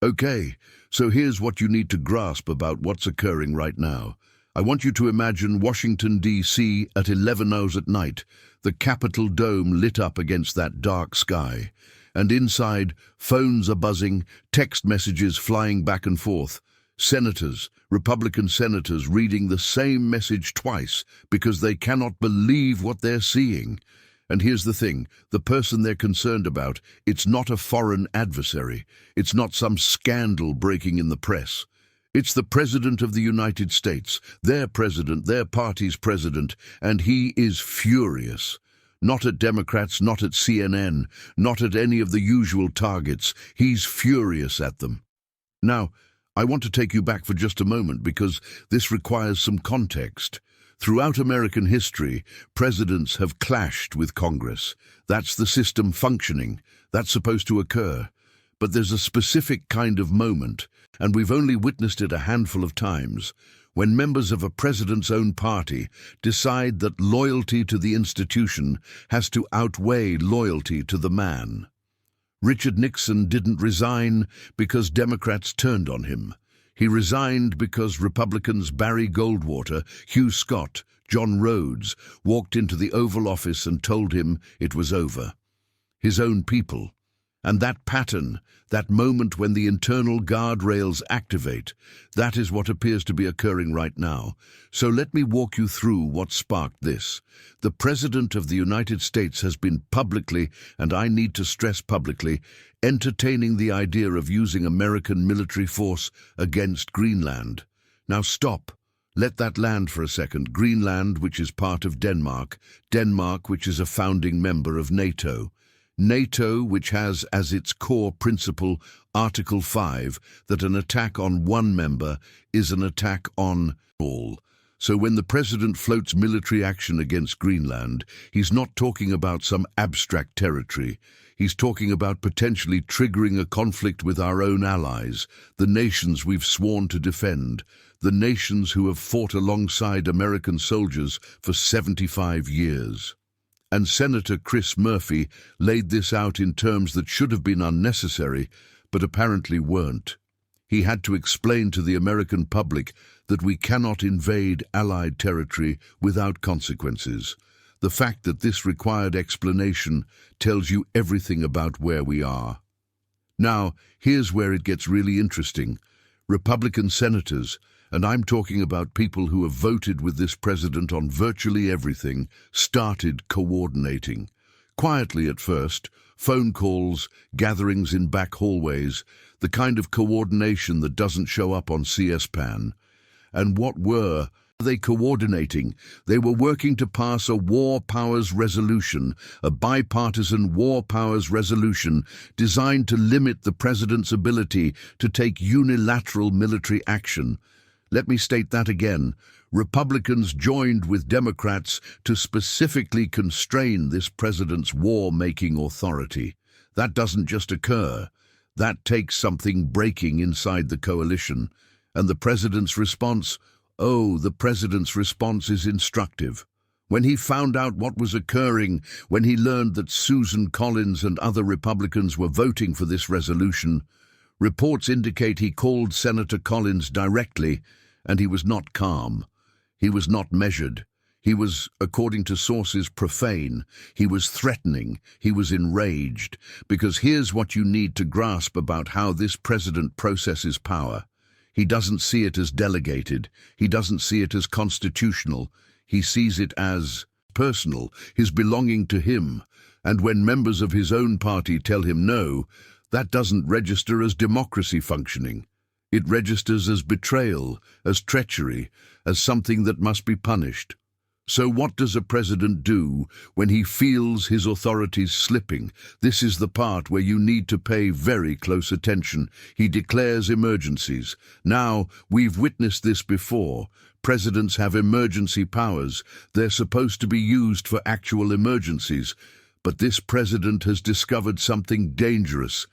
Okay, so here's what you need to grasp about what's occurring right now. I want you to imagine Washington, D.C. at 11 hours at night, the Capitol dome lit up against that dark sky. And inside, phones are buzzing, text messages flying back and forth. Senators, Republican senators reading the same message twice because they cannot believe what they're seeing. And here's the thing, the person they're concerned about, it's not a foreign adversary. It's not some scandal breaking in the press. It's the President of the United States, their president, their party's president, and he is furious. Not at Democrats, not at CNN, not at any of the usual targets. He's furious at them. Now, I want to take you back for just a moment because this requires some context. Throughout American history, presidents have clashed with Congress. That's the system functioning. That's supposed to occur. But there's a specific kind of moment, and we've only witnessed it a handful of times, when members of a president's own party decide that loyalty to the institution has to outweigh loyalty to the man. Richard Nixon didn't resign because Democrats turned on him. He resigned because Republicans Barry Goldwater, Hugh Scott, John Rhodes walked into the Oval Office and told him it was over. His own people. And that pattern, that moment when the internal guardrails activate, that is what appears to be occurring right now. So let me walk you through what sparked this. The President of the United States has been publicly, and I need to stress publicly, entertaining the idea of using American military force against Greenland. Now stop. Let that land for a second. Greenland, which is part of Denmark. Denmark, which is a founding member of NATO. NATO, which has as its core principle Article 5, that an attack on one member is an attack on all. So when the president floats military action against Greenland, he's not talking about some abstract territory. He's talking about potentially triggering a conflict with our own allies, the nations we've sworn to defend, the nations who have fought alongside American soldiers for 75 years. And Senator Chris Murphy laid this out in terms that should have been unnecessary, but apparently weren't. He had to explain to the American public that we cannot invade Allied territory without consequences. The fact that this required explanation tells you everything about where we are. Now, here's where it gets really interesting. Republican senators, and I'm talking about people who have voted with this president on virtually everything, started coordinating. Quietly at first, phone calls, gatherings in back hallways, the kind of coordination that doesn't show up on CS-PAN. And what were they coordinating? They were working to pass a War Powers Resolution, a bipartisan War Powers Resolution designed to limit the president's ability to take unilateral military action. Let me state that again. Republicans joined with Democrats to specifically constrain this president's war-making authority. That doesn't just occur. That takes something breaking inside the coalition. And the president's response? Oh, the president's response is instructive. When he found out what was occurring, when he learned that Susan Collins and other Republicans were voting for this resolution, reports indicate he called Senator Collins directly, and he was not calm. He was not measured. He was, according to sources, profane. He was threatening. He was enraged. Because here's what you need to grasp about how this president processes power. He doesn't see it as delegated. He doesn't see it as constitutional. He sees it as personal, his belonging to him. And when members of his own party tell him no, that doesn't register as democracy functioning. It registers as betrayal, as treachery, as something that must be punished. So what does a president do when he feels his authorities slipping? This is the part where you need to pay very close attention. He declares emergencies. Now, we've witnessed this before. Presidents have emergency powers. They're supposed to be used for actual emergencies. But this president has discovered something dangerous.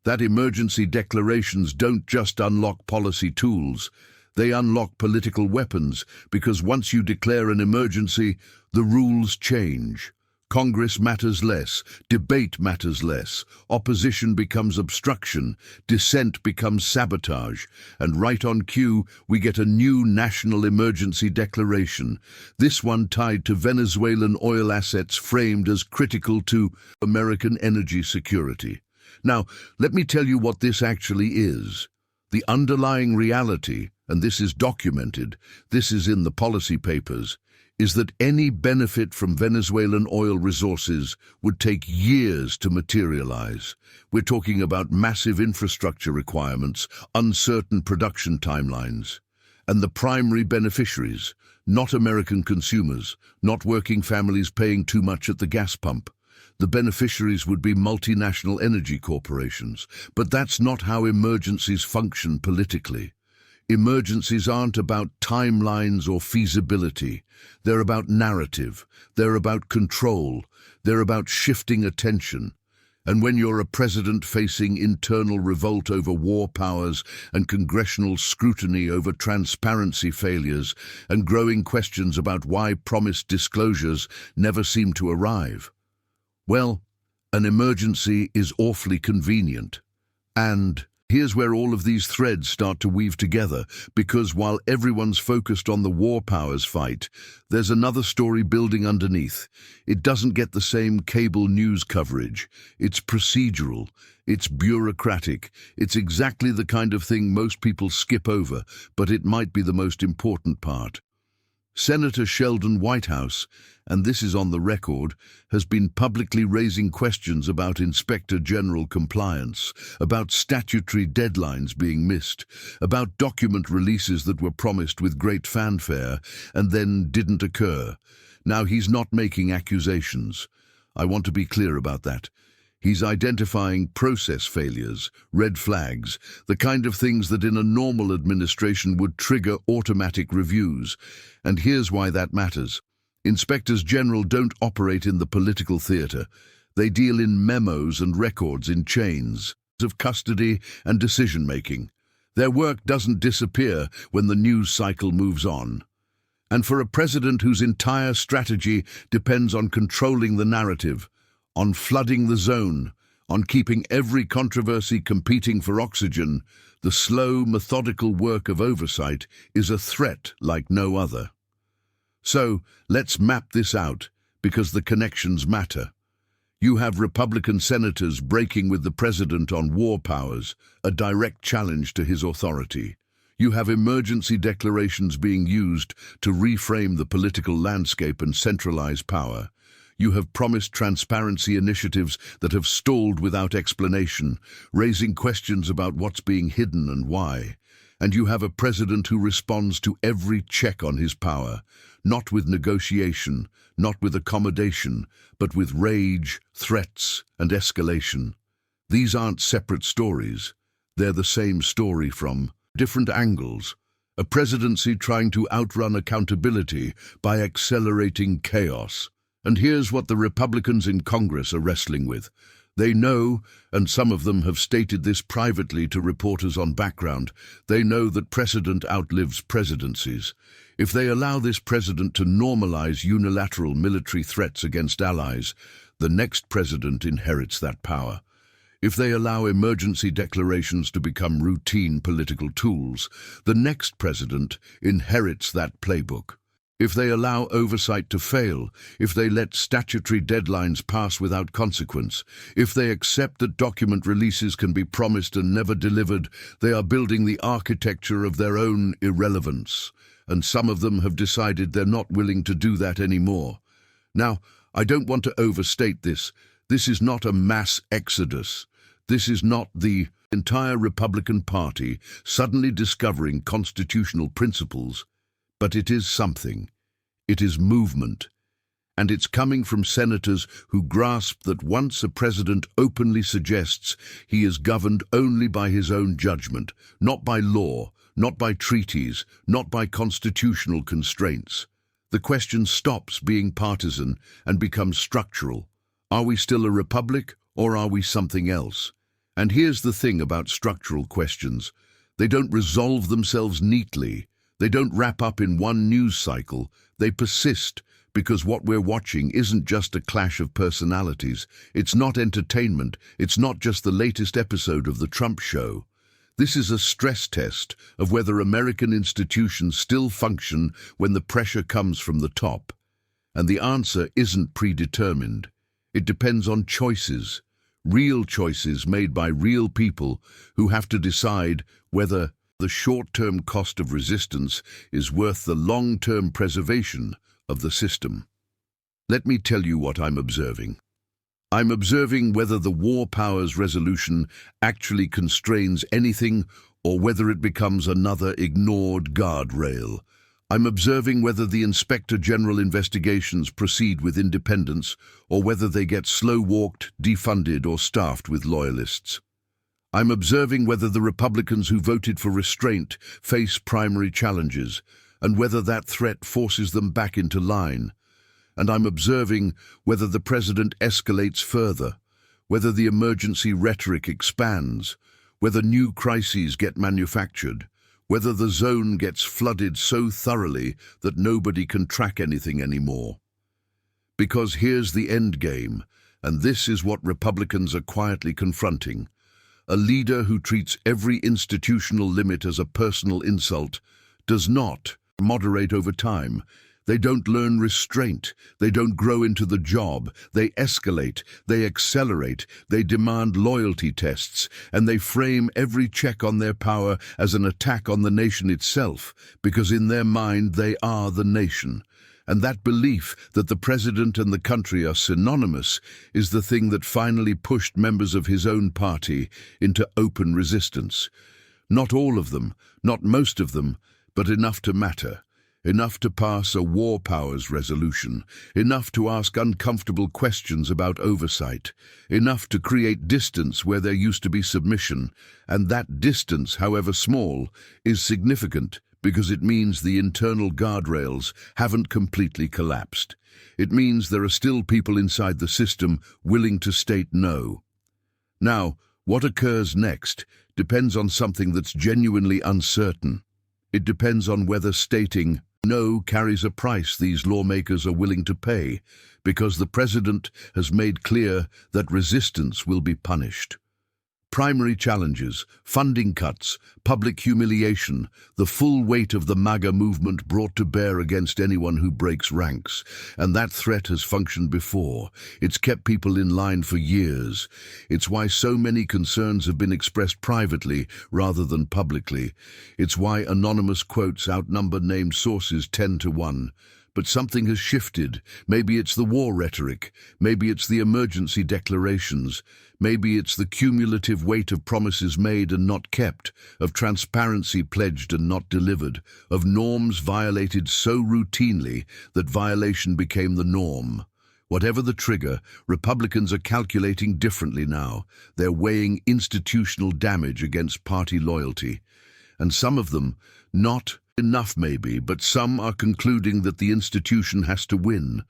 That emergency declarations don't just unlock policy tools. They unlock political weapons, because once you declare an emergency, the rules change. Congress matters less, debate matters less, opposition becomes obstruction, dissent becomes sabotage, and right on cue we get a new national emergency declaration, this one tied to Venezuelan oil assets framed as critical to American energy security. Now, let me tell you what this actually is. The underlying reality, and this is documented, this is in the policy papers, is that any benefit from Venezuelan oil resources would take years to materialize. We're talking about massive infrastructure requirements, uncertain production timelines. And the primary beneficiaries, not American consumers, not working families paying too much at the gas pump. The beneficiaries would be multinational energy corporations. But that's not how emergencies function politically. Emergencies aren't about timelines or feasibility. They're about narrative. They're about control. They're about shifting attention. And when you're a president facing internal revolt over war powers and congressional scrutiny over transparency failures and growing questions about why promised disclosures never seem to arrive, well, an emergency is awfully convenient. And here's where all of these threads start to weave together, because while everyone's focused on the war powers fight, there's another story building underneath. It doesn't get the same cable news coverage. It's procedural. It's bureaucratic. It's exactly the kind of thing most people skip over, but it might be the most important part. Senator Sheldon Whitehouse, and this is on the record, has been publicly raising questions about Inspector General compliance, about statutory deadlines being missed, about document releases that were promised with great fanfare and then didn't occur. Now, he's not making accusations. I want to be clear about that. He's identifying process failures, red flags, the kind of things that in a normal administration would trigger automatic reviews. And here's why that matters. Inspectors General don't operate in the political theatre. They deal in memos and records in chains of custody and decision-making. Their work doesn't disappear when the news cycle moves on. And for a president whose entire strategy depends on controlling the narrative, on flooding the zone, on keeping every controversy competing for oxygen, the slow, methodical work of oversight is a threat like no other. So, let's map this out, because the connections matter. You have Republican senators breaking with the president on war powers, a direct challenge to his authority. You have emergency declarations being used to reframe the political landscape and centralize power. You have promised transparency initiatives that have stalled without explanation, raising questions about what's being hidden and why. And you have a president who responds to every check on his power, not with negotiation, not with accommodation, but with rage, threats, and escalation. These aren't separate stories. They're the same story from different angles. A presidency trying to outrun accountability by accelerating chaos. And here's what the Republicans in Congress are wrestling with. They know, and some of them have stated this privately to reporters on Background, they know that precedent outlives presidencies. If they allow this president to normalize unilateral military threats against allies, the next president inherits that power. If they allow emergency declarations to become routine political tools, the next president inherits that playbook. If they allow oversight to fail, if they let statutory deadlines pass without consequence, if they accept that document releases can be promised and never delivered, they are building the architecture of their own irrelevance. And some of them have decided they're not willing to do that anymore. Now, I don't want to overstate this. This is not a mass exodus. This is not the entire Republican Party suddenly discovering constitutional principles, but it is something. It is movement. And it's coming from senators who grasp that once a president openly suggests he is governed only by his own judgment, not by law, not by treaties, not by constitutional constraints, the question stops being partisan and becomes structural. Are we still a republic, or are we something else? And here's the thing about structural questions. They don't resolve themselves neatly. They don't wrap up in one news cycle, they persist, because what we're watching isn't just a clash of personalities. It's not entertainment, it's not just the latest episode of The Trump Show. This is a stress test of whether American institutions still function when the pressure comes from the top. And the answer isn't predetermined. It depends on choices, real choices made by real people who have to decide whether the short-term cost of resistance is worth the long-term preservation of the system. Let me tell you what I'm observing. I'm observing whether the war powers resolution actually constrains anything or whether it becomes another ignored guardrail. I'm observing whether the Inspector General investigations proceed with independence or whether they get slow-walked, defunded, or staffed with loyalists. I'm observing whether the Republicans who voted for restraint face primary challenges and whether that threat forces them back into line. And I'm observing whether the president escalates further, whether the emergency rhetoric expands, whether new crises get manufactured, whether the zone gets flooded so thoroughly that nobody can track anything anymore. Because here's the end game, and this is what Republicans are quietly confronting. A leader who treats every institutional limit as a personal insult does not moderate over time. They don't learn restraint. They don't grow into the job. They escalate. They accelerate. They demand loyalty tests. And they frame every check on their power as an attack on the nation itself, because in their mind they are the nation. And that belief that the president and the country are synonymous is the thing that finally pushed members of his own party into open resistance. Not all of them, not most of them, but enough to matter. Enough to pass a war powers resolution, enough to ask uncomfortable questions about oversight, enough to create distance where there used to be submission, and that distance, however small, is significant because it means the internal guardrails haven't completely collapsed. It means there are still people inside the system willing to state no. Now, what occurs next depends on something that's genuinely uncertain. It depends on whether stating no carries a price these lawmakers are willing to pay, because the president has made clear that resistance will be punished. Primary challenges, funding cuts, public humiliation, the full weight of the MAGA movement brought to bear against anyone who breaks ranks. And that threat has functioned before. It's kept people in line for years. It's why so many concerns have been expressed privately rather than publicly. It's why anonymous quotes outnumber named sources 10 to 1. But something has shifted. Maybe it's the war rhetoric. Maybe it's the emergency declarations. Maybe it's the cumulative weight of promises made and not kept, of transparency pledged and not delivered, of norms violated so routinely that violation became the norm. Whatever the trigger, Republicans are calculating differently now. They're weighing institutional damage against party loyalty. And some of them, not enough maybe, but some are concluding that the institution has to win.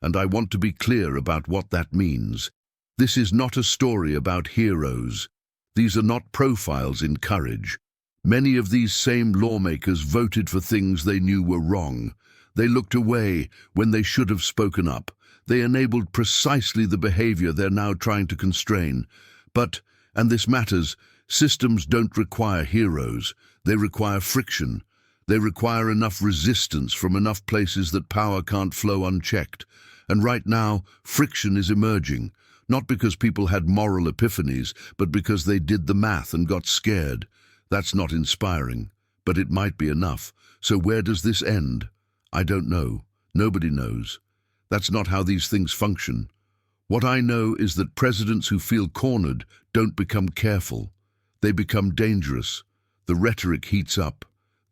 And I want to be clear about what that means. This is not a story about heroes. These are not profiles in courage. Many of these same lawmakers voted for things they knew were wrong. They looked away when they should have spoken up. They enabled precisely the behavior they're now trying to constrain. But, and this matters, systems don't require heroes. They require friction. They require enough resistance from enough places that power can't flow unchecked. And right now, friction is emerging. Not because people had moral epiphanies, but because they did the math and got scared. That's not inspiring, but it might be enough. So where does this end? I don't know. Nobody knows. That's not how these things function. What I know is that presidents who feel cornered don't become careful. They become dangerous. The rhetoric heats up.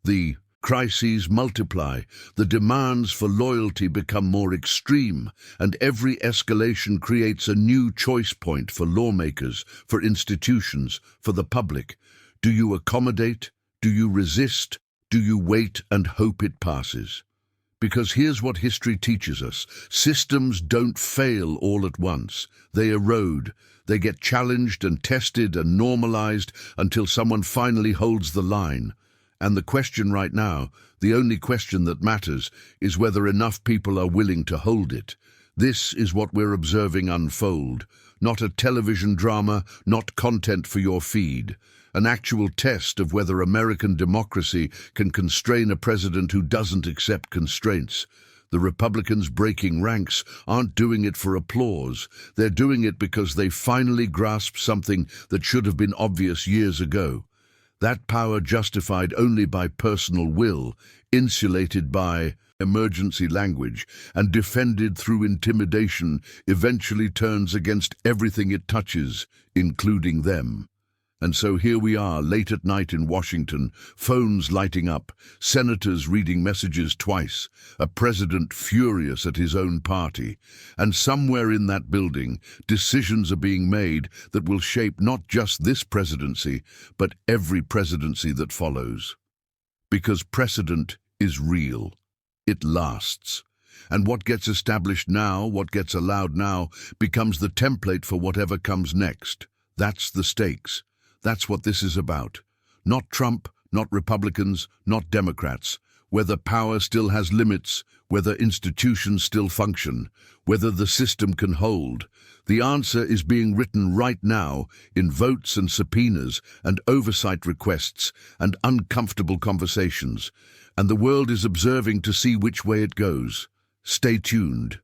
The crises multiply, the demands for loyalty become more extreme, and every escalation creates a new choice point for lawmakers, for institutions, for the public. Do you accommodate? Do you resist? Do you wait and hope it passes? Because here's what history teaches us. Systems don't fail all at once. They erode. They get challenged and tested and normalized until someone finally holds the line. And the question right now, the only question that matters, is whether enough people are willing to hold it. This is what we're observing unfold. Not a television drama, not content for your feed. An actual test of whether American democracy can constrain a president who doesn't accept constraints. The Republicans breaking ranks aren't doing it for applause. They're doing it because they finally grasped something that should have been obvious years ago. That power justified only by personal will, insulated by emergency language, and defended through intimidation, eventually turns against everything it touches, including them. And so here we are, late at night in Washington, phones lighting up, senators reading messages twice, a president furious at his own party. And somewhere in that building, decisions are being made that will shape not just this presidency, but every presidency that follows. Because precedent is real. It lasts. And what gets established now, what gets allowed now, becomes the template for whatever comes next. That's the stakes. That's what this is about. Not Trump, not Republicans, not Democrats. Whether power still has limits, whether institutions still function, whether the system can hold. The answer is being written right now in votes and subpoenas and oversight requests and uncomfortable conversations. And the world is observing to see which way it goes. Stay tuned.